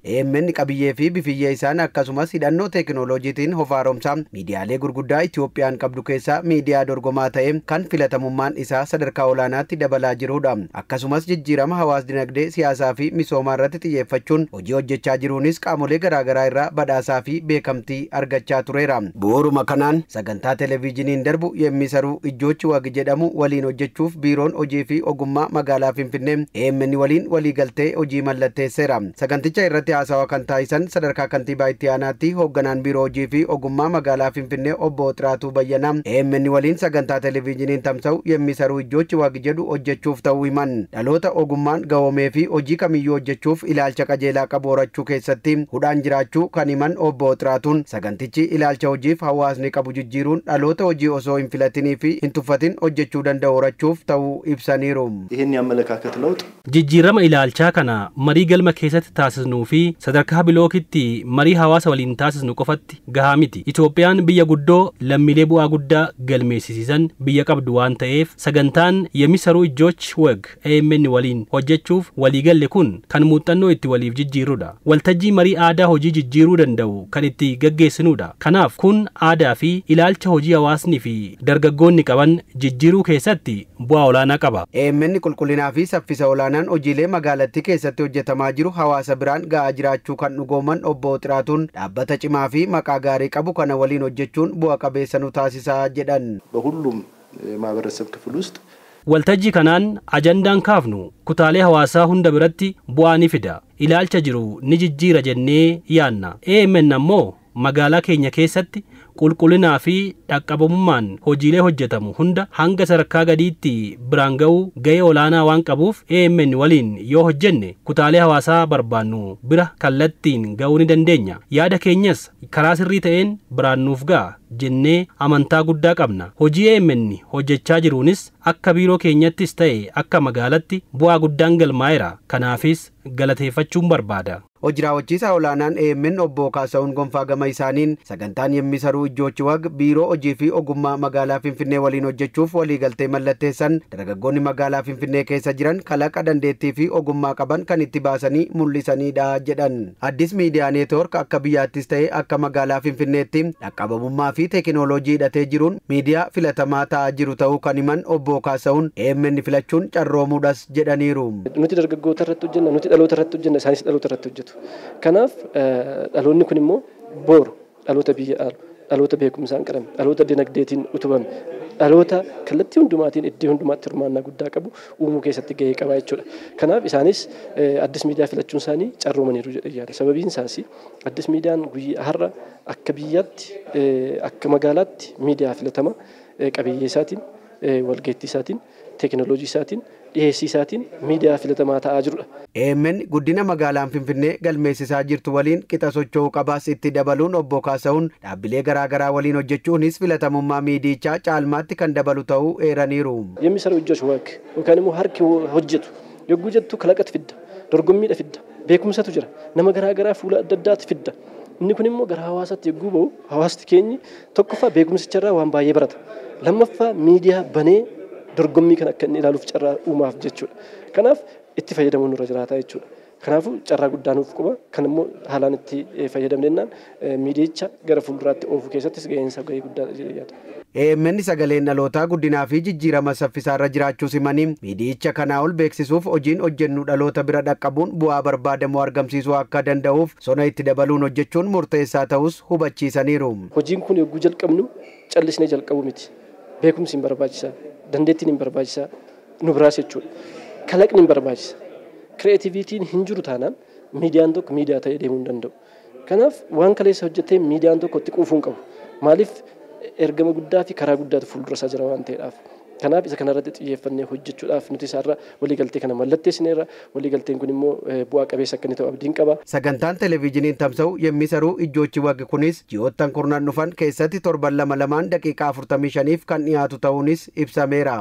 AMN qabiyyee fi bifiyyee isaan akkasumas hidhannoo teekinooloojiitiin hofaaromsaa miidiyaalee gurguddaa Itoophiyaan qabdu keessaa miidiyaa dorgomaa ta'e kan filatamummaan isaa sadarkaa olaanaatti dabalaa jirudha. Akkasumas jijjiirama hawaas dinagdee siyaasaa fi misoomaa irratti xiyyeeffachuun hojii hojjechaa jiruunis qaamolee garaagaraa irraa badhaasaa fi beekamtii argachaa tureera. Bu'uuruma kanaan sagantaa televiizyiniin darbu Yemmisaruu Ijjoochi Waqi jedhamu waliin hojjechuuf biiroon hojii fi ogummaa magaalaa Finfinnee AMN waliin waliigaltee hojii mallatteesseera. Saganticha irratti haasawaa kan taasisan sadarkaa kantiibaa itti aanaatti hoogganaan biiroo hojii fi ogummaa magaalaa Finfinnee obbo Xiraatuu Bayyanaa AMN waliin sagantaa televiizyiniin tamsa'u Yemmisaruu Ijjoochi Waqi jedhu hojjechuuf ta'uu himan. Dhaloota ogummaan gahoomee fi hojii kamiyyuu hojjechuuf ilaalcha qajeelaa qabu horachuu keessatti hudhaan jiraachuu kan himan obbo Xiraatuun sagantichi ilaalcha hojiif hawaasni qabu jijjiiruun dhaloota hojii osoo hin filatinii fi hin tuffatin hojjechuu danda'u horachuuf ta'uu ibsaniiru. ይሄን ያመለካከት ለውጥ jijjiirama ilaalchaa kana marii galma keessatti taasisnuu fi sadarkaa bilookitti marii hawaasa waliin taasisnu qofatti gahaa miti. Itoophiyaan biyya guddoo lammiilee bu'aa guddaa galmeessisiisan biyya qabdu waan ta'eef sagantaan Yemmisaruu Ijjoochi Waqi AMN waliin hojjechuuf waliigalle kun kan muuxannoo itti waliif jijjiirudha. Waltajjii marii aadaa hojii jijjiiruu danda'u kan itti gaggeessinudha. Kanaaf kun aadaa fi ilaalcha hojii hawaasni fi dargaggoonni qaban jijjiiruu keessatti bu'aa olaanaa qaba. AMN qulqullinaa fi saffisa olaanaan hojiilee magaalattii keessatti hojjetamaa jiru hawaasa biraan ga'aa jiraachuu kan dhugooman obbo Xiraatuun dhaabbata cimaa fi maqaa gaarii qabu kana waliin hojjechuun bu'a qabeessa nu taasisaa jedhan. በሁሉም ማህበረሰብ ክፍል ውስጥ waltajjii kanaan ajandaan kaafnu kutaalee hawaasaa hunda biratti bu'aa ni fida. Ilaalcha jiru ni jijjiira jennee yaanna. AMN ammoo magaalaa keenya keessatti qulqullinaa fi dhaqqabummaan hojiilee hojjetamu hunda hanga sadarkaa gadiitti biraan ga'uu ga'ee olaanaa waan qabuuf AMN waliin yoo hojjenne kutaalee hawaasaa barbaannu bira kallattiin ga'uu ni dandeenya. Yaada keenyas karaa sirrii ta'een biraan nuuf ga'a jennee amantaa guddaa qabna. Hojii AMN hojjechaa jiruunis akka biiroo keenyattis ta'e akka magaalatti bu'aa guddaan galmaa'eera. Kanaafis galateeffachuun barbaada. Hojii raawwachiisaa olaanaan AMN obbo Kaasa'uun Gonfaa gama isaaniin sagantaan Yemmisaruu Ijjoochi Waqi biiroo hojii fi ogummaa magaalaa Finfinnee waliin hojjechuuf waliigaltee mallatteessan dargaggoonni magaalaa Finfinnee keessa jiran kalaqa dandeettii fi ogummaa qaban kan itti baasanii mul'isanidha jedhan. Addis miidiyaa neetwoork akka biyyaattis ta'e akka magaalaa Finfinneetti dhaqqabamummaa fi teekinooloojii hidhatee jiruun miidiyaa filatamaa ta'aa jiru ta'uu kan himan obbo Kaasa'uun AMN filachuun carroomuudhas jedhaniiru. Nuti dargaggoota irratti hojjenna, nuti dhaloota irratti hojjenna, isaanis dhaloota irratti hojjetu. Kanaaf dhaloonni kun immoo boru dhaloota biyya aalu, dhaloota beekumsaan qarame, dhaloota dinagdeetiin utubame, dhaloota kallattii hundumaatiin iddoo hundumaatti hirmaannaa guddaa qabu uumuu keessatti gahee qaba jechuudha. Kanaaf isaanis addis miidiyaa filachuun isaanii carroomaniiru jedhee yaada. Sababiin isaas addis miidiyaan guyyaa har'a akka biyyaatti akka magaalaatti miidiyaa filatama qabiyyee isaatiin, walgeettii isaatiin, teekinooloojii isaatiin, dhiyeessii isaatiin miidiyaa filatamaa ta'aa jirudha. AMN guddina magaalaan Finfinnee galmeessisaa jirtu waliin qixa socho'uu qabaas itti dabaluun obbo Kaasa'uun dhaabbilee garaagaraa waliin hojjechuunis filatamummaa miidiyichaa caalmaatti kan dabalu ta'uu eeraniiru. Yemmisaruu Ijjoochi Waqi yookaan immoo harki hojjetu yogguu jettu kalaqatu fidda, dorgommiidha fidda, beekumsatu jira, nama garaagaraa fuula adda addaatti fidda. Inni kun immoo gara hawaasaatti yogguu ba'u hawaasti keenyi tokkoffaa beekumsicharraa waan baay'ee barata. Lammaffaa miidiyaa banee dorgommii kan akka inni ilaaluuf carraa uumaaf jechuudha. Kanaaf itti fayyadamuun nurra jiraata jechuudha. Kanaafuu carraa guddaa nuuf qaba. Kan immoo haalaan itti fayyadamneenaan miidiyicha gara fuulduraatti oofuu keessattis gaheensa gahee guddaa yaada. AMN sagaleen dhalootaa guddinaa fi jijjiirama saffisaarra jiraachuu simanii miidiyicha kanaa ol beeksisuuf hojiin hojjennu dhaloota bira dhaqqabuun bu'aa barbaadamu argamsiisuu akka danda'uuf sona itti dabaluun hojjechuun murteessaa ta'us hubachiisaniiru. Hojiin kun yogguu jalqabnu callisnee jalqabu miti. Beekumsi hin barbaachisaa, dandeettiin hin barbaachisaa, nu biraas jechuudha. Kalaqni hin barbaachisa. Kireetiviitiin hin jiru taanaan miidiyaan tokko miidiyaa ta'ee deemuu hin danda'u. Kanaaf waan kaleessa hojjetee miidiyaan tokko itti quufuu hin qabu. Maaliif ergama guddaa fi karaa guddaatu fuuldura isaa jira waan ta'eedhaaf. Kanaaf isa kanarratti xiyyeeffannee hojjechuudhaaf nuti isaarra waliigaltee kana mallatteessineerra. Waliigalteen kun immoo bu'aa qabeessa akka inni ta'u abdiin qaba. Sagantaan televiizyiniin tamsa'u Yemmisaruu Ijjoochi Waqi kunis ji'oottan kurnan dhufan keessatti torban 2 daqiiqaa 45f kan dhiyaatu ta'uunis ibsameera.